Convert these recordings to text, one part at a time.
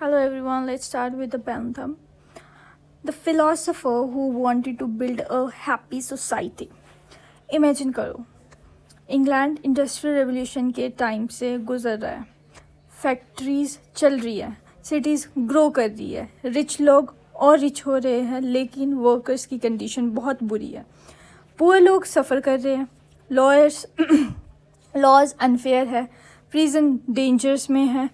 Hello everyone, let's start with the Bentham, the philosopher who wanted to build a happy society. Imagine करो, England industrial revolution के time से गुजर रहा है, factories चल रही है, सिटीज़ ग्रो कर रही है, रिच लोग और रिच हो रहे हैं, लेकिन वर्कर्स की कंडीशन बहुत बुरी है, पुअर लोग सफ़र कर रहे हैं, लॉज अनफेयर है, प्रिजन डेंजर्स में है,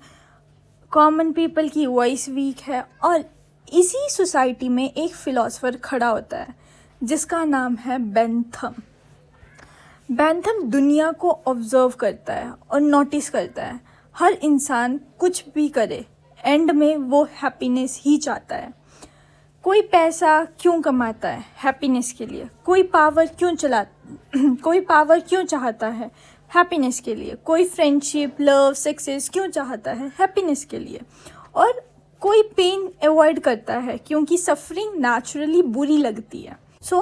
कॉमन पीपल की वॉइस वीक है। और इसी सोसाइटी में एक फ़िलासफ़र खड़ा होता है जिसका नाम है बेंथम। बेंथम दुनिया को ऑब्ज़र्व करता है और नोटिस करता है हर इंसान कुछ भी करे, एंड में वो हैप्पीनेस ही चाहता है। कोई पैसा क्यों कमाता है? हैप्पीनेस के लिए। कोई पावर क्यों चाहता है? हैप्पीनेस के लिए। कोई फ्रेंडशिप, लव, सक्सेस क्यों चाहता है? हैप्पीनेस के लिए। और कोई पेन अवॉइड करता है क्योंकि सफरिंग नेचुरली बुरी लगती है। So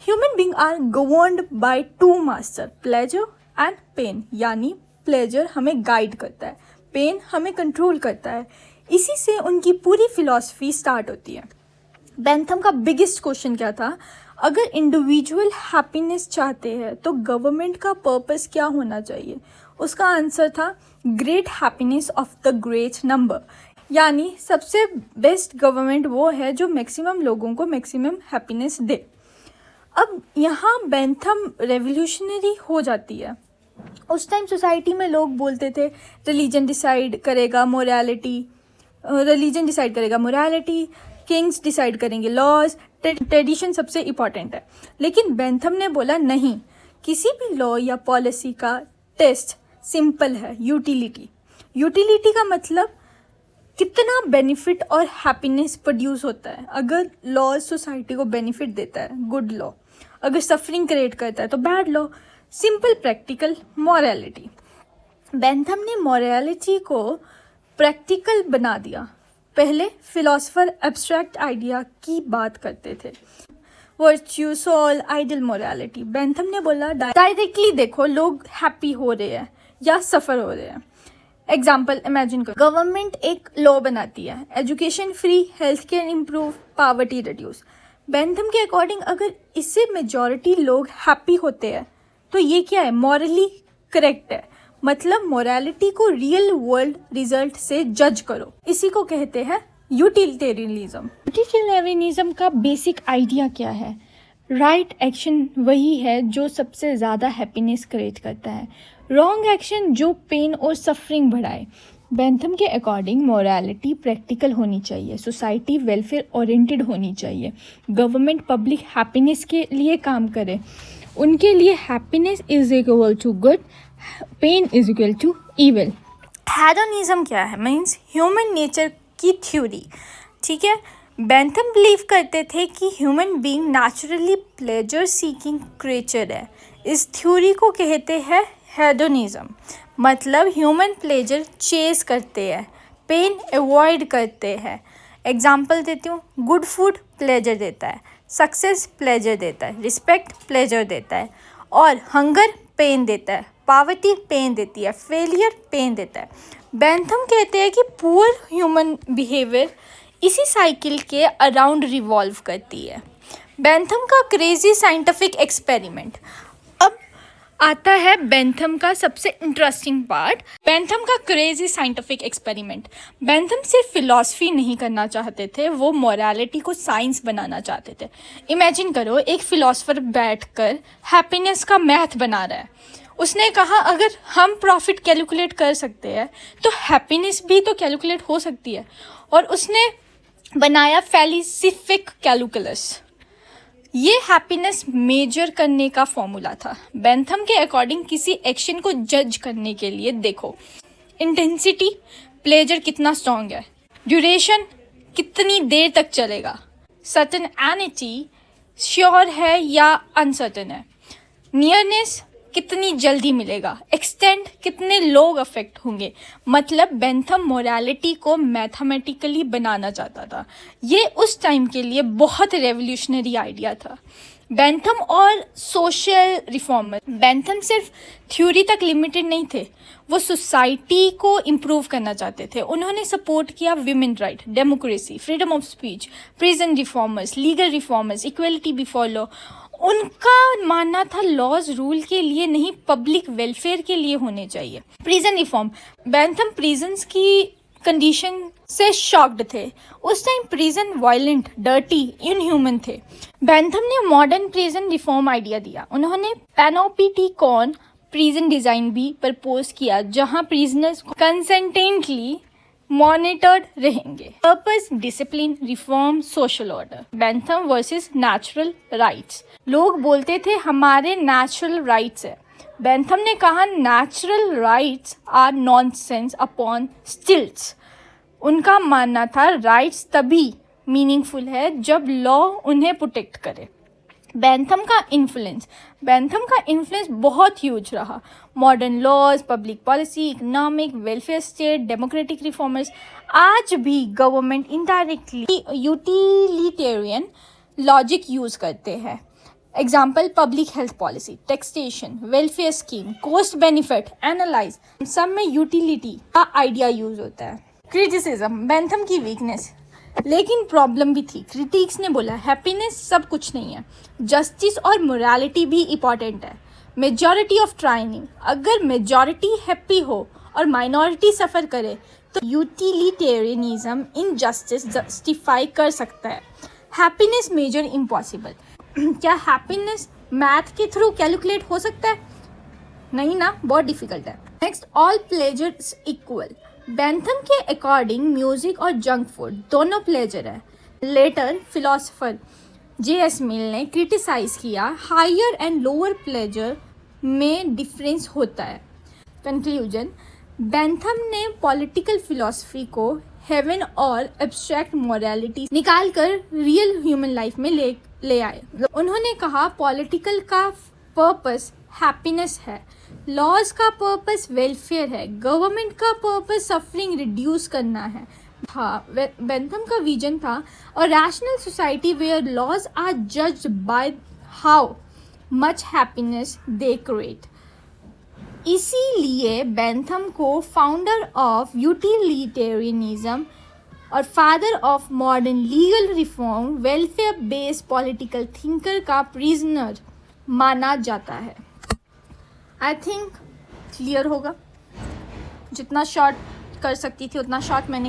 human being are governed by two master, pleasure and pain. यानी प्लेजर हमें गाइड करता है, पेन हमें कंट्रोल करता है। इसी से उनकी पूरी फिलॉसफी स्टार्ट होती है। बेंथम का बिगेस्ट क्वेश्चन क्या था? अगर इंडिविजुअल हैप्पीनेस चाहते हैं तो गवर्नमेंट का पर्पस क्या होना चाहिए? उसका आंसर था great happiness of the great number. यानी सबसे बेस्ट गवर्नमेंट वो है जो मैक्सिमम लोगों को मैक्सिमम हैप्पीनेस दे। अब यहाँ बेंथम रेवोल्यूशनरी हो जाती है। उस टाइम सोसाइटी में लोग बोलते थे रिलीजन डिसाइड करेगा मोरालिटी, किंग्स डिसाइड करेंगे लॉज, ट्रेडिशन सबसे इम्पॉर्टेंट है। लेकिन बेंथम ने बोला नहीं, किसी भी लॉ या पॉलिसी का टेस्ट सिंपल है, यूटिलिटी का मतलब कितना बेनिफिट और हैप्पीनेस प्रोड्यूस होता है। अगर लॉ सोसाइटी को बेनिफिट देता है, गुड लॉ। अगर सफरिंग क्रिएट करता है तो bad law. Simple, practical, morality. Bentham ने मॉरलिटी को प्रैक्टिकल बना दिया। पहले फिलोसफर एब्स्ट्रैक्ट आइडिया की बात करते थे, virtue, soul, ideal, morality. Bentham ने बोला डायरेक्टली देखो लोग हैप्पी हो रहे हैं या सफ़र हो रहे हैं। एग्जाम्पल इमेजिन करो, गवर्नमेंट एक लॉ बनाती है, education free, health care improve, poverty reduce. Bentham के अकॉर्डिंग अगर इससे मेजॉरिटी लोग हैप्पी होते हैं तो ये क्या है? मॉरली करेक्ट है। मतलब मोरालिटी को रियल वर्ल्ड रिजल्ट से जज करो। इसी को कहते हैं यूटिलिटेरियनिज्म। यूटिलिटेरियनिज्म का बेसिक आइडिया क्या है? राइट एक्शन वही है जो सबसे ज़्यादा हैप्पीनेस क्रिएट करता है, रॉन्ग एक्शन जो पेन और सफरिंग बढ़ाए। बेंथम के अकॉर्डिंग मोरालिटी प्रैक्टिकल होनी चाहिए, सोसाइटी वेलफेयर ओरिएंटेड होनी चाहिए, गवर्नमेंट पब्लिक हैप्पीनेस के लिए काम करे, उनके लिए happiness is equal to good, pain is equal to evil. Hedonism क्या है? मीन्स ह्यूमन नेचर की थ्योरी। ठीक है, बेंथम बिलीव करते थे कि human being naturally pleasure seeking creature है। इस थ्योरी को कहते हैं हेडोनिज्म। मतलब ह्यूमन प्लेजर चेस करते हैं, पेन अवॉइड करते हैं। एग्जाम्पल देती हूँ, गुड फूड प्लेजर देता है, सक्सेस प्लेजर देता है, रिस्पेक्ट प्लेजर देता है, और हंगर पेन देता है, पावर्टी पेन देती है, फेलियर पेन देता है। बेंथम कहते हैं कि पुअर ह्यूमन बिहेवियर इसी साइकिल के अराउंड रिवॉल्व करती है। बेंथम का क्रेजी साइंटिफिक एक्सपेरिमेंट। अब आता है बेंथम का सबसे इंटरेस्टिंग पार्ट, बेंथम का क्रेजी साइंटिफिक एक्सपेरिमेंट। बेंथम सिर्फ फिलॉसफी नहीं करना चाहते थे, वो मोरालिटी को साइंस बनाना चाहते थे। इमेजिन करो एक फिलॉसफर बैठकर हैप्पीनेस का मैथ बना रहा है। उसने कहा अगर हम प्रॉफिट कैलकुलेट कर सकते हैं तो हैप्पीनेस भी तो कैलकुलेट हो सकती है, और उसने बनाया फेलिसिफिक कैलकुलस। ये हैप्पीनेस मेजर करने का फॉर्मूला था। बेंथम के अकॉर्डिंग किसी एक्शन को जज करने के लिए देखो, इंटेंसिटी, प्लेजर कितना स्ट्रॉन्ग है, ड्यूरेशन कितनी देर तक चलेगा, सर्टेनिटी श्योर है या अनसर्टेन है, नियरनेस कितनी जल्दी मिलेगा, एक्सटेंड कितने लोग अफेक्ट होंगे। मतलब बेंथम मोरालिटी को मैथमेटिकली बनाना चाहता था। ये उस टाइम के लिए बहुत रेवोल्यूशनरी आइडिया था। बेंथम और सोशल रिफॉर्मर, बेंथम सिर्फ थ्योरी तक लिमिटेड नहीं थे, वो सोसाइटी को इम्प्रूव करना चाहते थे। उन्होंने सपोर्ट किया women right, democracy, freedom of speech, prison reformers, legal reformers, equality before law. उनका मानना था लॉज रूल के लिए नहीं, पब्लिक वेलफेयर के लिए होने चाहिए। प्रिजन रिफॉर्म, बेंथम प्रिजन्स की कंडीशन से शॉक्ड थे। उस time prison violent, dirty, inhuman थे। बेंथम ने मॉडर्न प्रिजन रिफॉर्म आइडिया दिया। उन्होंने पैनोप्टिकॉन प्रिजन डिजाइन भी प्रपोज किया, जहां प्रिजनर्स कंसेंटेंटली मॉनिटर्ड रहेंगे। Purpose, discipline, reform, social order. Bentham versus natural rights, लोग बोलते थे हमारे नेचुरल राइट्स है। बेंथम ने कहा natural rights are nonsense upon stilts. उनका मानना था राइट्स तभी मीनिंगफुल है जब लॉ उन्हें प्रोटेक्ट करे। बेंथम का इन्फ्लुएंस बहुत ह्यूज रहा। Modern laws, public policy, economic, welfare state, democratic reformers. आज भी government indirectly utilitarian logic use करते हैं। Example, public health policy, taxation, welfare scheme, cost benefit analyse, सब में यूटिलिटी का आइडिया यूज होता है। क्रिटिसिज्म, बेंथम की वीकनेस, लेकिन प्रॉब्लम भी थी। क्रिटिक्स ने बोला हैप्पीनेस सब कुछ नहीं है, जस्टिस और मोरालिटी भी इम्पॉर्टेंट है। मेजॉरिटी ऑफ ट्राइनिंग, अगर मेजॉरिटी हैप्पी हो और माइनॉरिटी सफ़र करे तो यूटिलिटेरियनिज्म इनजस्टिस जस्टिफाई कर सकता है। हैप्पीनेस मेजर इम्पॉसिबल, क्या हैप्पीनेस मैथ के थ्रू कैलकुलेट हो सकता है? नहीं ना, बहुत डिफिकल्ट है। Next, all pleasures equal. Bentham के अकॉर्डिंग म्यूजिक और जंक फूड दोनों प्लेजर है। Later philosopher J.S. मिल ने क्रिटिसाइज किया हायर एंड लोअर प्लेजर में डिफरेंस होता है। कंक्लूजन, बेंथम ने पॉलिटिकल फिलॉसफी को हेवन और एब्स्ट्रैक्ट मोरालिटी निकाल कर रियल ह्यूमन लाइफ में ले आए। उन्होंने कहा पॉलिटिकल का पर्पस हैप्पीनेस है, लॉज का पर्पस वेलफेयर है, गवर्नमेंट का पर्पस सफरिंग रिड्यूस करना है। हाँ, बेंथम का विजन था और rational society where laws are judged by how much happiness they create. इसीलिए बेंथम को फाउंडर ऑफ यूटिलिटेरियनिज्म और father of modern legal reform, welfare based political thinker का प्रिजनर माना जाता है। आई थिंक क्लियर होगा। जितना शॉर्ट कर सकती थी उतना शॉर्ट मैंने